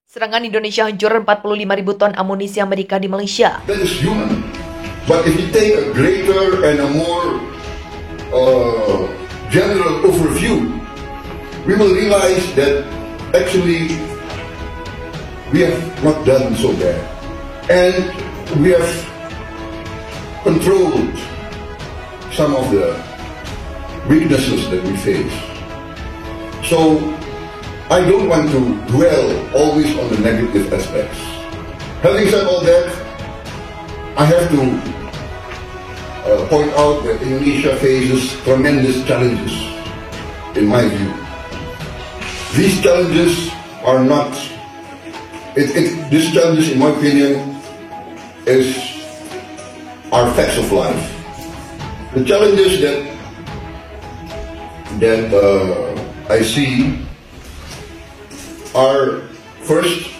Serangan Indonesia hancur 45.000 ton amunisi Amerika di Malaysia. That is human. But if you take a greater and a more general overview, we will realize that actually we have not done so bad. And we have controlled some of the weaknesses that we face. So I don't want to dwell always on the negative aspects. Having said all that, I have to point out that Indonesia faces tremendous challenges, in my view. These challenges are not, these challenges, in my opinion, are facts of life. The challenges that I see are first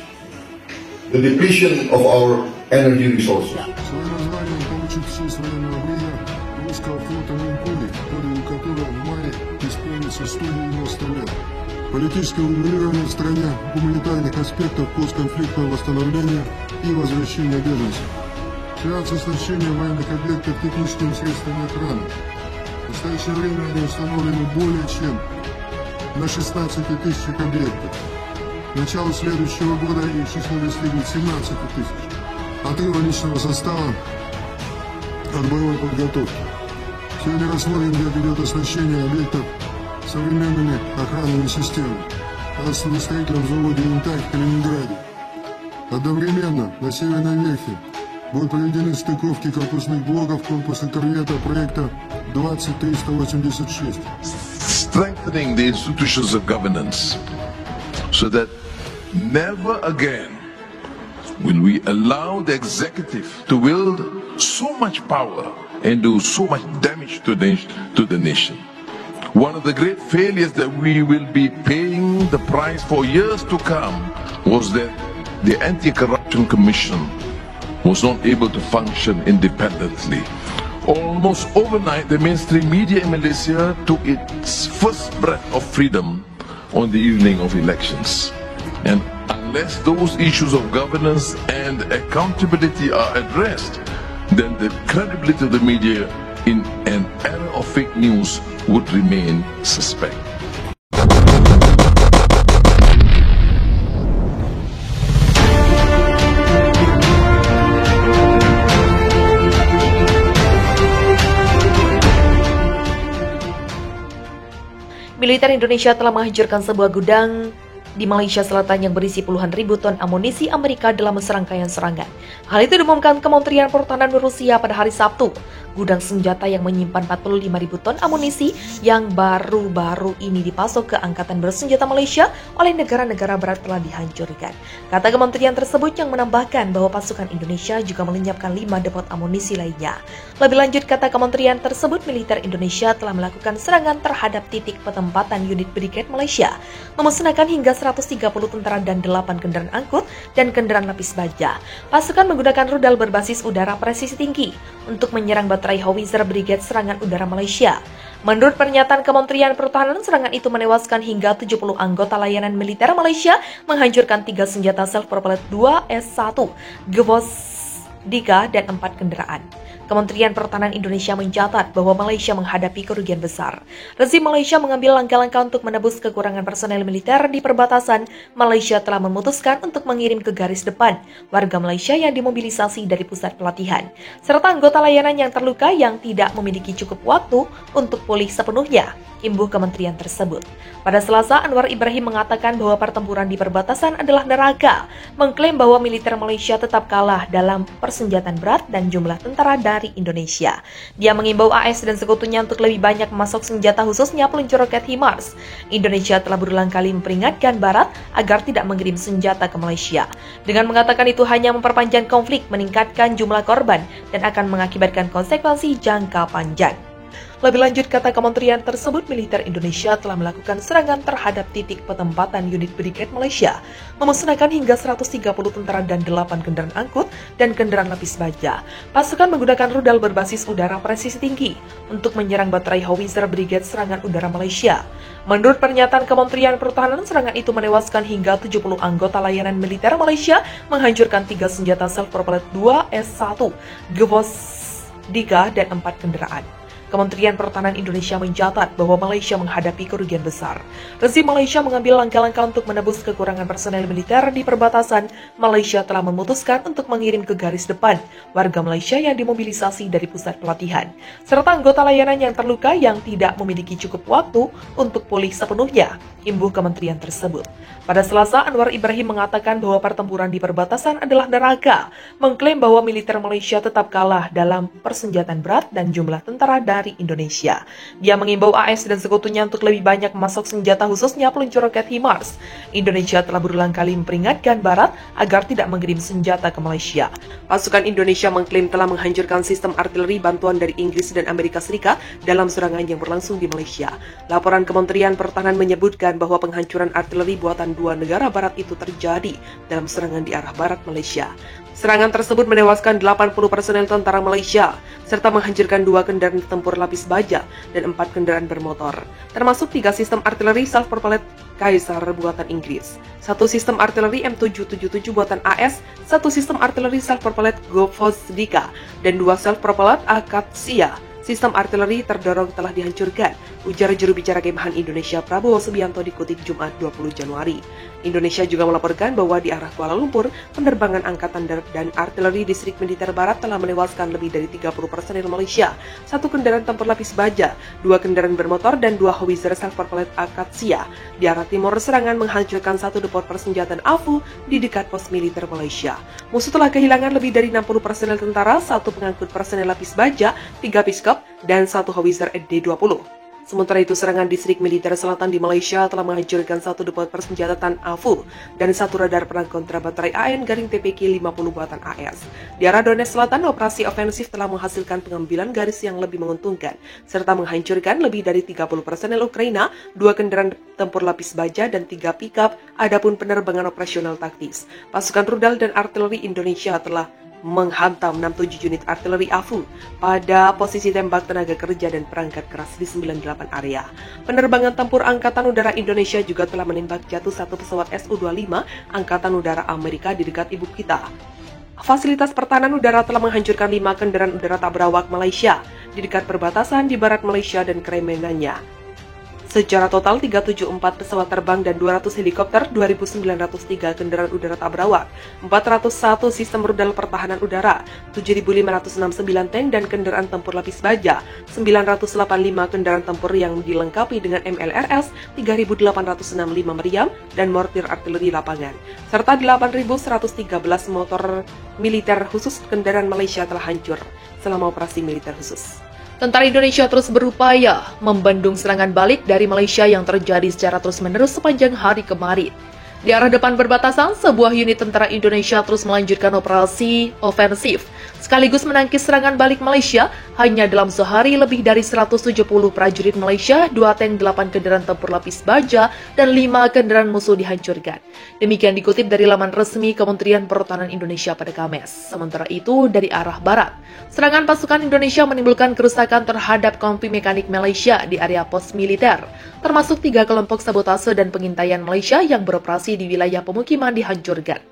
the depletion of our energy resources. Свое название получит все военного времени русского флота Минколи, подвигу которого в мае исполнится 190 лет. Политическое урегулирование в стране гуманитарных аспектов постконфликтного восстановления и возвращения беженцев. Связь оснащения военных объектов техническими средствами охраны. В настоящее время они установлены более чем на 16 тысячах объектов. К началу следующего года их число достигнет 17 тысяч. Отрыва личного состава от боевой подготовки. Сегодня рассмотрим, как идет оснащение объектов современными охранными системами. На судостроительном заводе «Янтарь» в Калининграде. Одновременно на Северной Верфи будут проведены стыковки корпусных блоков корпуса корвета проекта 20386. Strengthening the institutions of governance so that never again will we allow the executive to wield so much power and do so much damage to the nation. One of the great failures that we will be paying the price for years to come was that the Anti-Corruption Commission was not able to function independently. Almost overnight, the mainstream media in Malaysia took its first breath of freedom on the evening of elections. And unless those issues of governance and accountability are addressed, then the credibility of the media in an era of fake news would remain suspect. Militer Indonesia telah menghancurkan sebuah gudang di Malaysia Selatan yang berisi puluhan ribu ton amunisi Amerika dalam serangkaian serangan. Hal itu diumumkan Kementerian Pertahanan Rusia pada hari Sabtu. Gudang senjata yang menyimpan 45.000 ton amunisi yang baru-baru ini dipasok ke Angkatan Bersenjata Malaysia oleh negara-negara barat telah dihancurkan. Kata kementerian tersebut yang menambahkan bahwa pasukan Indonesia juga melenyapkan 5 depot amunisi lainnya. Lebih lanjut, kata kementerian tersebut, militer Indonesia telah melakukan serangan terhadap titik penempatan unit Brigade Malaysia, memusnahkan hingga 130 tentara dan 8 kendaraan angkut dan kendaraan lapis baja. Pasukan menggunakan rudal berbasis udara presisi tinggi untuk menyerang baterai howitzer Brigade Serangan Udara Malaysia. Menurut pernyataan Kementerian Pertahanan, serangan itu menewaskan hingga 70 anggota layanan militer Malaysia, menghancurkan 3 senjata self-propelled 2 S1, Gvosdika, dan 4 kendaraan. Kementerian Pertahanan Indonesia mencatat bahwa Malaysia menghadapi kerugian besar. Rezim Malaysia mengambil langkah-langkah untuk menebus kekurangan personel militer di perbatasan. Malaysia telah memutuskan untuk mengirim ke garis depan warga Malaysia yang dimobilisasi dari pusat pelatihan, serta anggota layanan yang terluka yang tidak memiliki cukup waktu untuk pulih sepenuhnya, imbuh kementerian tersebut. Pada Selasa, Anwar Ibrahim mengatakan bahwa pertempuran di perbatasan adalah neraka, mengklaim bahwa militer Malaysia tetap kalah dalam persenjataan berat dan jumlah tentara dari Indonesia. Dia mengimbau AS dan sekutunya untuk lebih banyak memasok senjata, khususnya peluncur roket HIMARS. Indonesia telah berulang kali memperingatkan Barat agar tidak mengirim senjata ke Malaysia, dengan mengatakan itu hanya memperpanjang konflik, meningkatkan jumlah korban, dan akan mengakibatkan konsekuensi jangka panjang. Lebih lanjut, kata kementerian tersebut, militer Indonesia telah melakukan serangan terhadap titik penempatan unit brigade Malaysia, memusnahkan hingga 130 tentara dan 8 kendaraan angkut dan kendaraan lapis baja. Pasukan menggunakan rudal berbasis udara presisi tinggi untuk menyerang baterai howitzer brigade serangan udara Malaysia. Menurut pernyataan Kementerian Pertahanan, serangan itu menewaskan hingga 70 anggota layanan militer Malaysia, menghancurkan 3 senjata self-propelled 2 S1, Gvosdika, dan 4 kendaraan. Kementerian Pertahanan Indonesia mencatat bahwa Malaysia menghadapi kerugian besar. Rezim Malaysia mengambil langkah-langkah untuk menebus kekurangan personel militer di perbatasan. Malaysia telah memutuskan untuk mengirim ke garis depan warga Malaysia yang dimobilisasi dari pusat pelatihan, serta anggota layanan yang terluka yang tidak memiliki cukup waktu untuk pulih sepenuhnya, imbuh kementerian tersebut. Pada Selasa, Anwar Ibrahim mengatakan bahwa pertempuran di perbatasan adalah neraka, mengklaim bahwa militer Malaysia tetap kalah dalam persenjataan berat dan jumlah tentara dari Indonesia. Dia mengimbau AS dan sekutunya untuk lebih banyak memasok senjata, khususnya peluncur roket HIMARS. Indonesia telah berulang kali memperingatkan Barat agar tidak mengirim senjata ke Malaysia. Pasukan Indonesia mengklaim telah menghancurkan sistem artileri bantuan dari Inggris dan Amerika Serikat dalam serangan yang berlangsung di Malaysia. Laporan Kementerian Pertahanan menyebutkan bahwa penghancuran artileri buatan 2 negara Barat itu terjadi dalam serangan di arah barat Malaysia. Serangan tersebut menewaskan 80 personel tentara Malaysia, serta menghancurkan 2 kendaraan tempur lapis baja dan 4 kendaraan bermotor, termasuk 3 sistem artileri self-propelled Kaisar buatan Inggris, 1 sistem artileri M777 buatan AS, 1 sistem artileri self-propelled Gvosdika, dan 2 self-propelled Akatsia. Sistem artileri terdorong telah dihancurkan, ujar juru bicara Kemhan Indonesia Prabowo Subianto dikutip Jumat 20 Januari. Indonesia juga melaporkan bahwa di arah Kuala Lumpur, penerbangan angkatan darat dan artileri distrik militer barat telah menewaskan lebih dari 30 personel Malaysia, 1 kendaraan tempur lapis baja, 2 kendaraan bermotor, dan 2 howitzer self-propelled Akatsia. Di arah timur, serangan menghancurkan 1 depo persenjataan AFU di dekat pos militer Malaysia. Musuh telah kehilangan lebih dari 60 personel tentara, 1 pengangkut personel lapis baja, 3 piskop, dan 1 howitzer D-20. Sementara itu, serangan distrik militer selatan di Malaysia telah menghancurkan 1 depo persenjataan AFU dan 1 radar perang kontra baterai AN garing TPK 50 buatan AS. Di arah Donetsk Selatan, operasi ofensif telah menghasilkan pengambilan garis yang lebih menguntungkan, serta menghancurkan lebih dari 30 personel Ukraina, 2 kendaraan tempur lapis baja, dan 3 pickup. Adapun penerbangan operasional taktis, pasukan rudal dan artileri Indonesia telah menghantam 67 unit artileri AFU pada posisi tembak tenaga kerja dan perangkat keras di 98 area. Penerbangan tempur Angkatan Udara Indonesia juga telah menembak jatuh 1 pesawat Su-25 Angkatan Udara Amerika di dekat ibu kota. Fasilitas pertahanan udara telah menghancurkan 5 kendaraan udara tak berawak Malaysia di dekat perbatasan di barat Malaysia dan keremenannya. Secara total 374 pesawat terbang dan 200 helikopter, 2.903 kendaraan udara tak berawak, 401 sistem rudal pertahanan udara, 7.569 tank dan kendaraan tempur lapis baja, 985 kendaraan tempur yang dilengkapi dengan MLRS, 3.865 meriam dan mortir artileri lapangan, serta 8.113 motor militer khusus kendaraan Malaysia telah hancur selama operasi militer khusus. Tentara Indonesia terus berupaya membendung serangan balik dari Malaysia yang terjadi secara terus-menerus sepanjang hari kemarin. Di arah depan perbatasan, sebuah unit tentara Indonesia terus melanjutkan operasi ofensif, sekaligus menangkis serangan balik Malaysia. Hanya dalam sehari, lebih dari 170 prajurit Malaysia, 2 tank, 8 kendaraan tempur lapis baja, dan 5 kendaraan musuh dihancurkan. Demikian dikutip dari laman resmi Kementerian Pertahanan Indonesia pada Kamis. Sementara itu, dari arah barat, serangan pasukan Indonesia menimbulkan kerusakan terhadap kompi mekanik Malaysia di area pos militer, termasuk 3 kelompok sabotase dan pengintaian Malaysia yang beroperasi di wilayah pemukiman dihancurkan.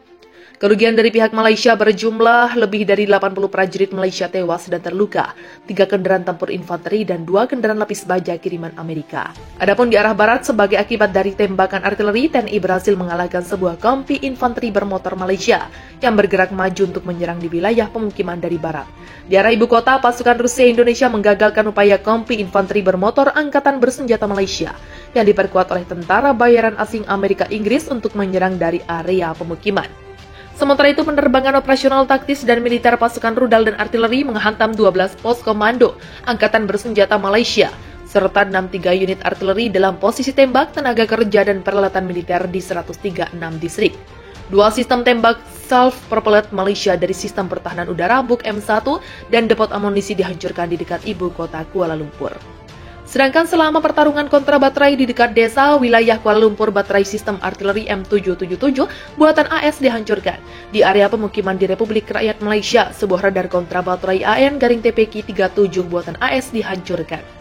Kerugian dari pihak Malaysia berjumlah lebih dari 80 prajurit Malaysia tewas dan terluka, 3 kendaraan tempur infanteri dan 2 kendaraan lapis baja kiriman Amerika. Adapun di arah barat, sebagai akibat dari tembakan artileri, TNI berhasil mengalahkan sebuah kompi infanteri bermotor Malaysia yang bergerak maju untuk menyerang di wilayah pemukiman dari barat. Di arah ibu kota, pasukan Rusia Indonesia menggagalkan upaya kompi infanteri bermotor Angkatan Bersenjata Malaysia yang diperkuat oleh tentara bayaran asing Amerika Inggris untuk menyerang dari area pemukiman. Sementara itu, penerbangan operasional taktis dan militer pasukan rudal dan artileri menghantam 12 pos komando Angkatan Bersenjata Malaysia, serta 63 unit artileri dalam posisi tembak, tenaga kerja, dan peralatan militer di 136 distrik. 2 sistem tembak Self-Propelled Malaysia dari sistem pertahanan udara Buk M1 dan depot amunisi dihancurkan di dekat ibu kota Kuala Lumpur. Sedangkan selama pertarungan kontra baterai di dekat desa wilayah Kuala Lumpur, baterai sistem artileri M777 buatan AS dihancurkan. Di area pemukiman di Republik Rakyat Malaysia, sebuah radar kontra baterai AN-TPQ-37 buatan AS dihancurkan.